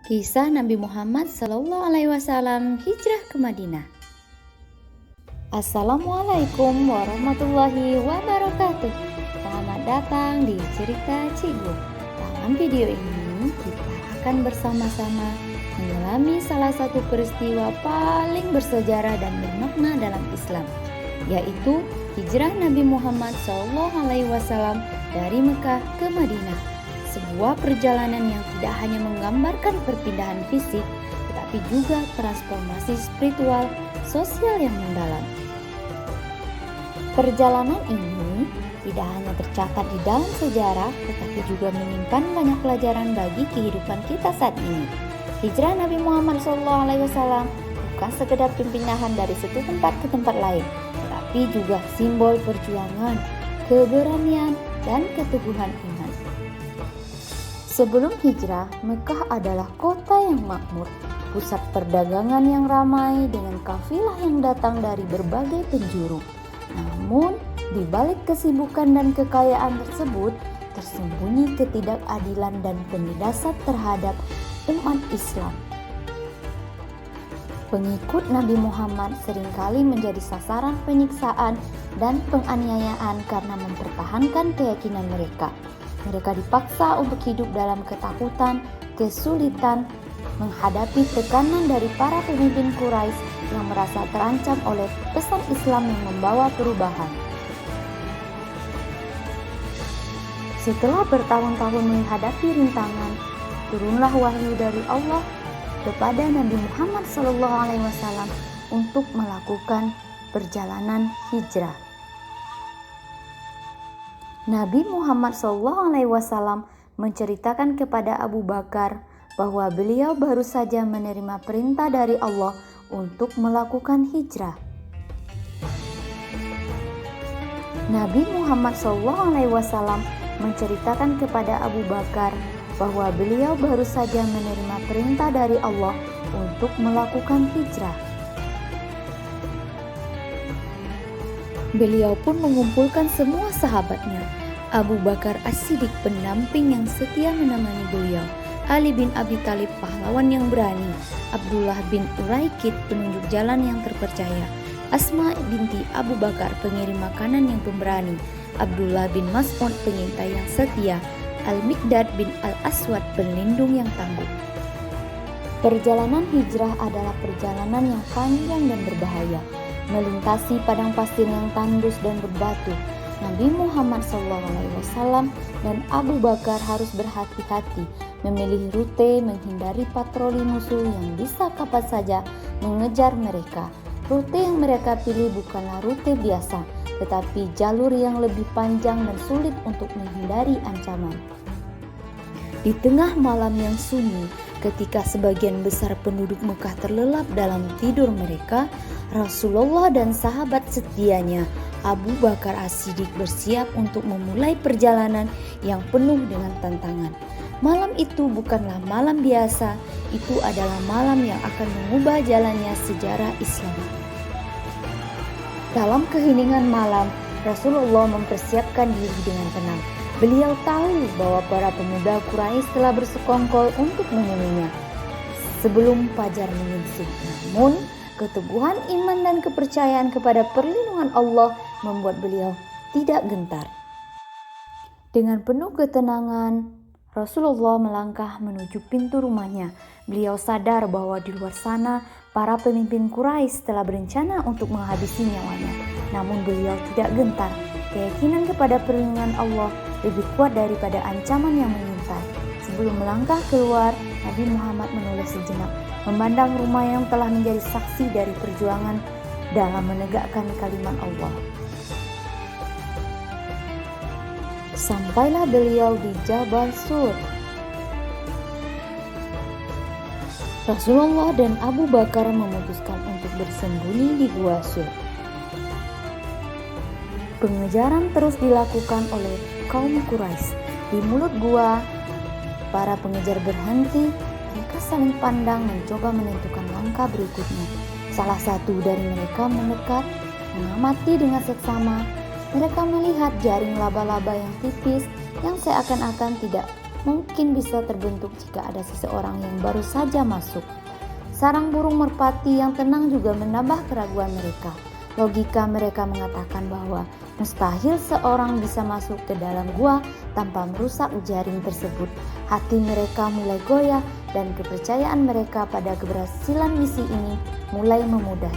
Kisah Nabi Muhammad SAW hijrah ke Madinah. Assalamualaikum warahmatullahi wabarakatuh. Selamat datang di cerita Cigu. Dalam video ini kita akan bersama-sama menyelami salah satu peristiwa paling bersejarah dan bermakna dalam Islam, yaitu hijrah Nabi Muhammad SAW dari Mekah ke Madinah. Sebuah perjalanan yang tidak hanya menggambarkan perpindahan fisik, tetapi juga transformasi spiritual, sosial yang mendalam. Perjalanan ini tidak hanya tercatat di dalam sejarah, tetapi juga menyimpan banyak pelajaran bagi kehidupan kita saat ini. Hijrah Nabi Muhammad SAW bukan sekedar perpindahan dari satu tempat ke tempat lain, tetapi juga simbol perjuangan, keberanian, dan keteguhan iman. Sebelum hijrah, Mekah adalah kota yang makmur, pusat perdagangan yang ramai dengan kafilah yang datang dari berbagai penjuru. Namun, di balik kesibukan dan kekayaan tersebut, tersembunyi ketidakadilan dan penindasan terhadap umat Islam. Pengikut Nabi Muhammad seringkali menjadi sasaran penyiksaan dan penganiayaan karena mempertahankan keyakinan mereka. Mereka dipaksa untuk hidup dalam ketakutan, kesulitan, menghadapi tekanan dari para pemimpin Quraisy yang merasa terancam oleh pesan Islam yang membawa perubahan. Setelah bertahun-tahun menghadapi rintangan, turunlah wahyu dari Allah kepada Nabi Muhammad SAW untuk melakukan perjalanan hijrah. Nabi Muhammad SAW menceritakan kepada Abu Bakar bahwa beliau baru saja menerima perintah dari Allah untuk melakukan hijrah. Nabi Muhammad SAW menceritakan kepada Abu Bakar bahwa beliau baru saja menerima perintah dari Allah untuk melakukan hijrah. Beliau pun mengumpulkan semua sahabatnya. Abu Bakar As-Siddiq pendamping yang setia menemani beliau, Ali bin Abi Thalib pahlawan yang berani, Abdullah bin Uraikid penunjuk jalan yang terpercaya, Asma binti Abu Bakar pengirim makanan yang pemberani, Abdullah bin Mas'ud pengintai yang setia, Al-Miqdad bin Al-Aswad pelindung yang tangguh. Perjalanan hijrah adalah perjalanan yang panjang dan berbahaya, melintasi padang pasir yang tandus dan berbatu. Nabi Muhammad SAW dan Abu Bakar harus berhati-hati memilih rute menghindari patroli musuh yang bisa kapan saja mengejar mereka. Rute yang mereka pilih bukanlah rute biasa, tetapi jalur yang lebih panjang dan sulit untuk menghindari ancaman. Di tengah malam yang sunyi, ketika sebagian besar penduduk Mekah terlelap dalam tidur mereka, Rasulullah dan sahabat setianya Abu Bakar As-Siddiq bersiap untuk memulai perjalanan yang penuh dengan tantangan. Malam itu bukanlah malam biasa, itu adalah malam yang akan mengubah jalannya sejarah Islam. Dalam keheningan malam, Rasulullah mempersiapkan diri dengan tenang. Beliau tahu bahwa para pemuda Quraisy telah bersekongkol untuk membunuhnya sebelum fajar menyingsing. Namun, keteguhan iman dan kepercayaan kepada perlindungan Allah membuat beliau tidak gentar. Dengan penuh ketenangan, Rasulullah melangkah menuju pintu rumahnya. Beliau sadar bahwa di luar sana para pemimpin Quraisy telah berencana untuk menghabisi nyawanya. Namun beliau tidak gentar. Keyakinan kepada perlindungan Allah lebih kuat daripada ancaman yang mengintai. Sebelum melangkah keluar, Nabi Muhammad menoleh sejenak, memandang rumah yang telah menjadi saksi dari perjuangan dalam menegakkan kalimat Allah. Sampailah beliau di Jabal Sur. Rasulullah dan Abu Bakar memutuskan untuk bersembunyi di Gua Sur. Pengejaran terus dilakukan oleh kaum Quraisy. Di mulut gua, para pengejar berhenti. Mereka saling pandang mencoba menentukan langkah berikutnya. Salah satu dari mereka mendekat, mengamati dengan seksama. Mereka melihat jaring laba-laba yang tipis yang seakan-akan tidak mungkin bisa terbentuk jika ada seseorang yang baru saja masuk. Sarang burung merpati yang tenang juga menambah keraguan mereka. Logika mereka mengatakan bahwa mustahil seorang bisa masuk ke dalam gua tanpa merusak jaring tersebut. Hati mereka mulai goyah dan kepercayaan mereka pada keberhasilan misi ini mulai memudar.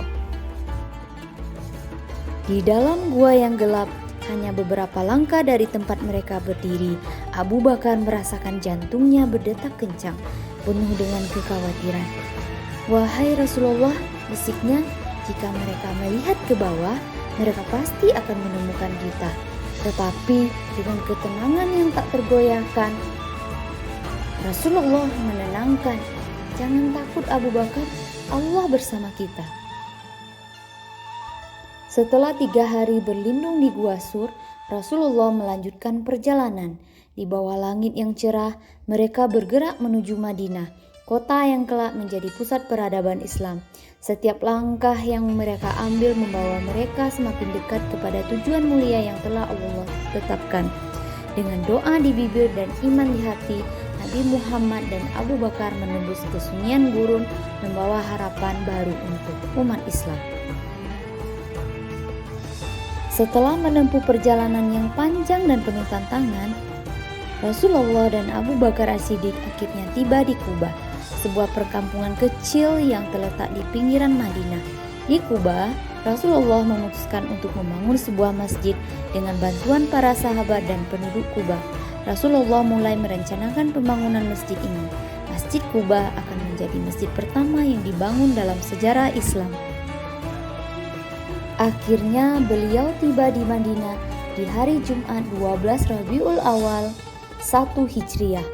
Di dalam gua yang gelap, hanya beberapa langkah dari tempat mereka berdiri, Abu Bakar merasakan jantungnya berdetak kencang, penuh dengan kekhawatiran. "Wahai Rasulullah," bisiknya, "jika mereka melihat ke bawah, mereka pasti akan menemukan kita." Tetapi dengan ketenangan yang tak tergoyahkan, Rasulullah menenangkan, "Jangan takut Abu Bakar, Allah bersama kita." Setelah 3 hari berlindung di Gua Sur, Rasulullah melanjutkan perjalanan. Di bawah langit yang cerah, mereka bergerak menuju Madinah, kota yang kelak menjadi pusat peradaban Islam. Setiap langkah yang mereka ambil membawa mereka semakin dekat kepada tujuan mulia yang telah Allah tetapkan. Dengan doa di bibir dan iman di hati, Nabi Muhammad dan Abu Bakar menembus kesunyian gurun, membawa harapan baru untuk umat Islam. Setelah menempuh perjalanan yang panjang dan penuh tantangan, Rasulullah dan Abu Bakar As-Siddiq akhirnya tiba di Quba, sebuah perkampungan kecil yang terletak di pinggiran Madinah. Di Quba, Rasulullah memutuskan untuk membangun sebuah masjid dengan bantuan para sahabat dan penduduk Quba. Rasulullah mulai merencanakan pembangunan masjid ini. Masjid Quba akan menjadi masjid pertama yang dibangun dalam sejarah Islam. Akhirnya beliau tiba di Madinah di hari Jumat 12 Rabiul Awal 1 Hijriah.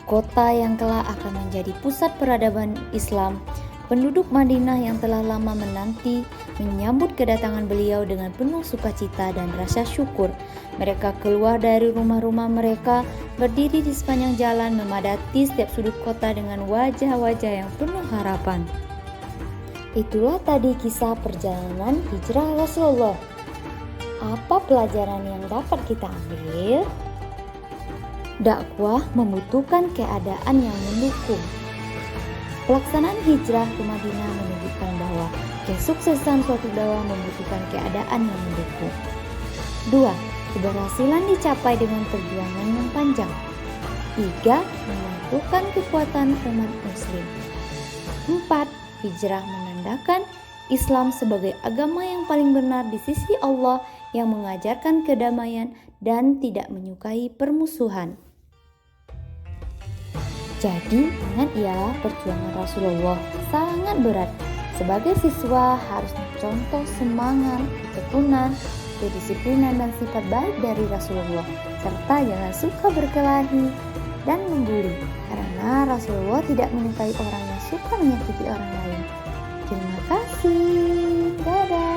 Kota yang kelak akan menjadi pusat peradaban Islam. Penduduk Madinah yang telah lama menanti menyambut kedatangan beliau dengan penuh sukacita dan rasa syukur. Mereka keluar dari rumah-rumah mereka, berdiri di sepanjang jalan, memadati setiap sudut kota dengan wajah-wajah yang penuh harapan. Itulah tadi kisah perjalanan hijrah Rasulullah. Apa pelajaran yang dapat kita ambil? Dakwah membutuhkan keadaan yang mendukung. Pelaksanaan hijrah ke Madinah menunjukkan bahwa kesuksesan suatu dakwah membutuhkan keadaan yang mendukung. 2. Keberhasilan dicapai dengan perjuangan yang panjang. 3. Menentukan kekuatan umat muslim. 4. Hijrah menandakan Islam sebagai agama yang paling benar di sisi Allah yang mengajarkan kedamaian dan tidak menyukai permusuhan. Jadi ingat ya, perjuangan Rasulullah sangat berat. Sebagai siswa harus mencontoh semangat, ketekunan, kedisiplinan dan sifat baik dari Rasulullah, serta jangan suka berkelahi dan membuli, karena Rasulullah tidak menyukai orang yang suka menyakiti orang lain. Terima kasih. Dadah.